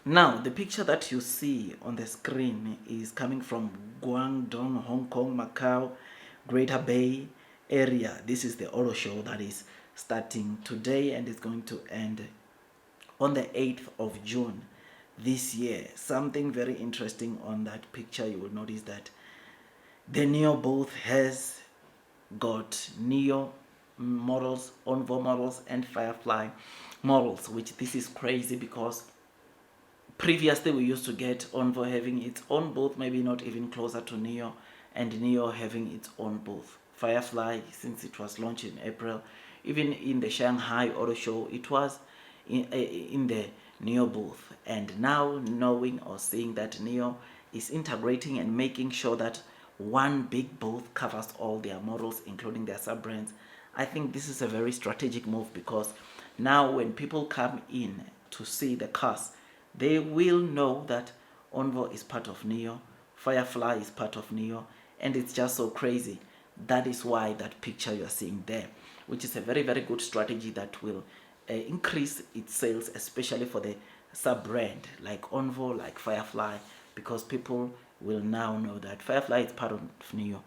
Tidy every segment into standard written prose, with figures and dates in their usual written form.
Now, the picture that you see on the screen is coming from Guangdong, Hong Kong, Macau, Greater Bay area. This is the auto show that is starting today and is going to end on the 8th of June this year. Something very interesting on that picture, you will notice that the NIO booth has got NIO models, ONVO models, and Firefly models, which this is crazy because previously we used to get ONVO having its own booth, maybe not even closer to NIO, and NIO having its own booth. Firefly, since it was launched in April, even in the Shanghai Auto Show, it was in the NIO booth. And now knowing or seeing that NIO is integrating and making sure that one big booth covers all their models, including their sub-brands, I think this is a very strategic move, because now when people come in to see the cars, they will know that ONVO is part of NIO, Firefly is part of NIO, and it's just so crazy. That is why that picture you are seeing there, which is a very, very good strategy that will increase its sales, especially for the sub-brand like ONVO, like Firefly, because people will now know that Firefly is part of NIO,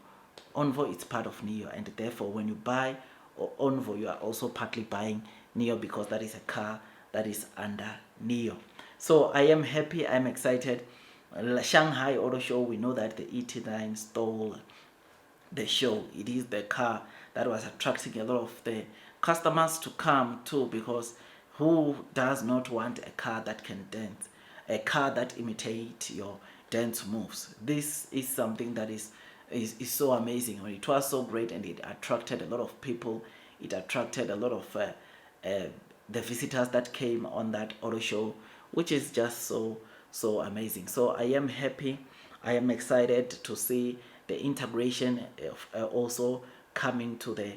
ONVO is part of NIO, and therefore when you buy ONVO, you are also partly buying NIO, because that is a car that is under NIO. So I am happy, I'm excited. Shanghai Auto Show, we know that the ET9 stole the show. It is the car that was attracting a lot of the customers to come to, because who does not want a car that can dance, a car that imitates your dance moves? This is something that is so amazing. It was so great, and it attracted a lot of people. It attracted a lot of the visitors that came on that auto show, which is just so amazing. So I am happy, I am excited to see the integration of also coming to the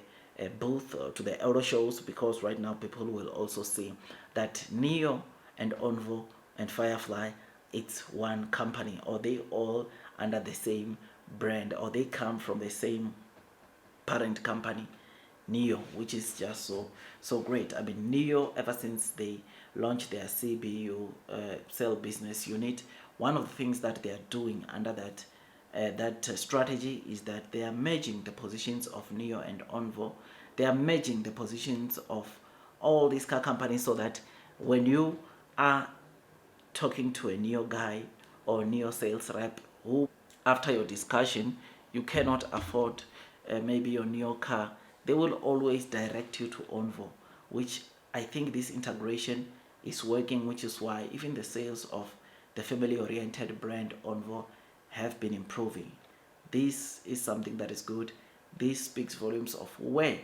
booth, to the auto shows, because right now people will also see that NIO and ONVO and Firefly, it's one company, or they all under the same brand, or they come from the same parent company, NIO, which is just so great. I mean, NIO, ever since they launched their CBU cell business unit, one of the things that they are doing under that strategy is that they are merging the positions of NIO and ONVO. They are merging the positions of all these car companies, so that when you are talking to a NIO guy or NIO sales rep, who after your discussion you cannot afford maybe your NIO car, they will always direct you to ONVO, which I think this integration is working, which is why even the sales of the family-oriented brand ONVO have been improving. This is something that is good. This speaks volumes of where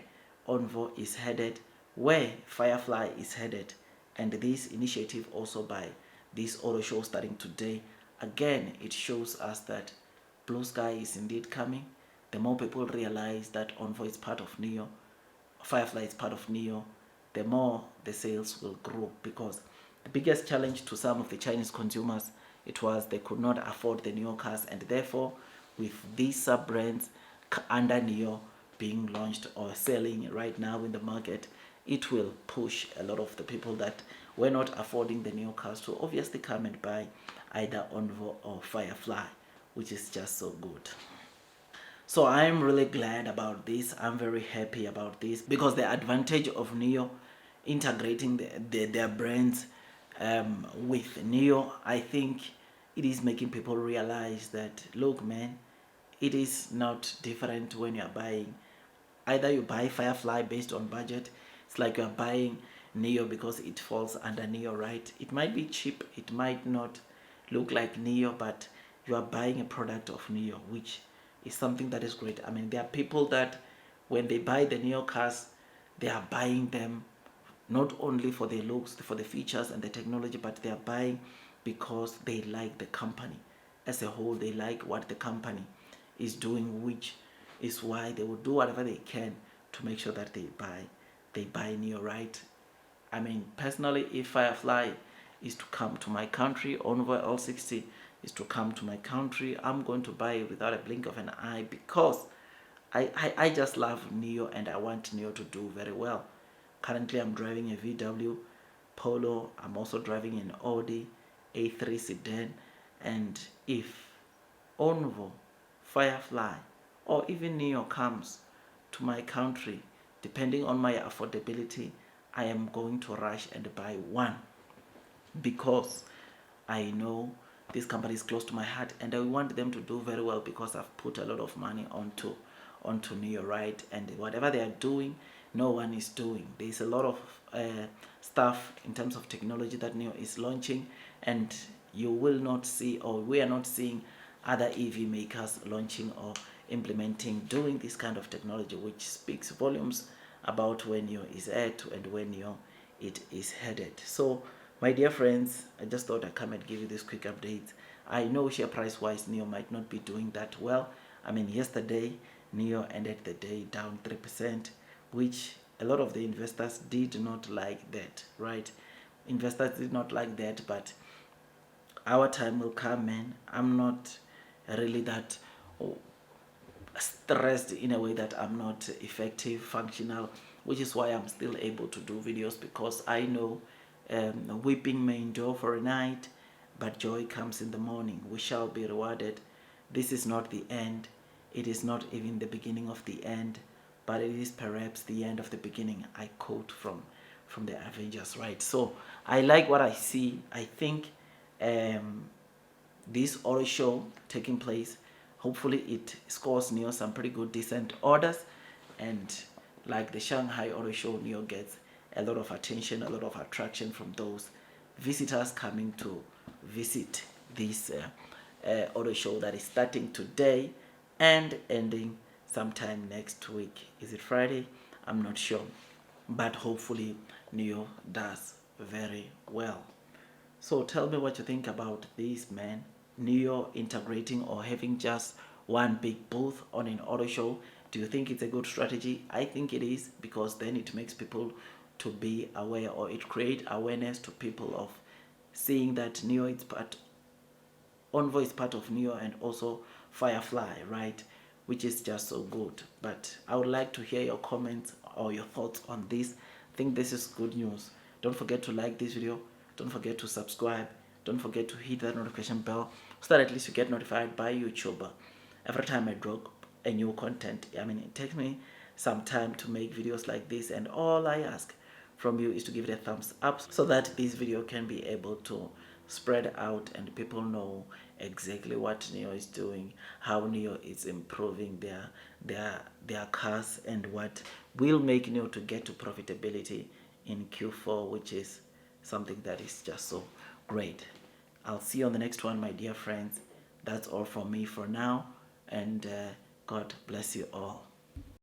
ONVO is headed, where Firefly is headed, and this initiative also by this auto show starting today, again, it shows us that blue sky is indeed coming. The more people realize that ONVO is part of NIO, Firefly is part of NIO, the more the sales will grow, because the biggest challenge to some of the Chinese consumers, it was they could not afford the NIO cars, and therefore with these sub-brands under NIO being launched or selling right now in the market, it will push a lot of the people that were not affording the NIO cars to obviously come and buy either ONVO or Firefly, which is just so good. So I'm really glad about this. I'm very happy about this, because the advantage of NIO integrating their brands with NIO, I think it is making people realize that, look man, it is not different when you're buying. Either you buy Firefly based on budget, it's like you're buying NIO because it falls under NIO, right? It might be cheap, it might not look like NIO, but you are buying a product of NIO, which is something that is great. I mean, there are people that when they buy the NIO cars, they are buying them not only for the looks, for the features and the technology, but they are buying because they like the company as a whole. They like what the company is doing, which is why they will do whatever they can to make sure that they buy NIO, right? I mean, personally, if Firefly is to come to my country, ONVO L60 is to come to my country, I'm going to buy it without a blink of an eye, because I just love NIO and I want NIO to do very well. Currently, I'm driving a VW Polo. I'm also driving an Audi A3 sedan, and if ONVO, Firefly, or even NIO comes to my country, depending on my affordability, I am going to rush and buy one, because I know this company is close to my heart and I want them to do very well, because I've put a lot of money onto NIO, right? And whatever they are doing, no one is doing. There's a lot of stuff in terms of technology that NIO is launching, and you will not see, or we are not seeing, other EV makers launching or implementing, doing this kind of technology, which speaks volumes about where NIO is at and where NIO it is headed. So my dear friends, I just thought I'd come and give you this quick update. I know share price wise NIO might not be doing that well. I mean, yesterday NIO ended the day down 3%, which a lot of the investors did not like that, right? Investors did not like that, but our time will come, man. I'm not really that stressed in a way that I'm not effective, functional, which is why I'm still able to do videos, because I know weeping may endure for a night, but joy comes in the morning. We shall be rewarded. This is not the end. It is not even the beginning of the end, but it is perhaps the end of the beginning. I quote from the Avengers, right? So I like what I see. I think this auto show taking place, hopefully it scores NIO some pretty good decent orders, and like the Shanghai Auto Show, NIO gets a lot of attention, a lot of attraction from those visitors coming to visit this auto show that is starting today and ending sometime next week. Is it Friday? I'm not sure, but hopefully NIO does very well. So tell me what you think about this, man. NIO integrating or having just one big booth on an auto show. Do you think it's a good strategy? I think it is, because then it makes people to be aware, or it creates awareness to people of seeing that NIO is part, ONVO is part of NIO, and also Firefly, right? Which is just so good. But I would like to hear your comments or your thoughts on this. I think this is good news. Don't forget to like this video. Don't forget to subscribe. Don't forget to hit that notification bell, so that at least you get notified by YouTube every time I drop a new content. I mean, it takes me some time to make videos like this, and all I ask from you is to give it a thumbs up, so that this video can be able to spread out and people know exactly what NIO is doing, how NIO is improving their cars, and what will make NIO to get to profitability in Q4, which is something that is just so great. I'll see you on the next one, my dear friends. That's all from me for now, and God bless you all.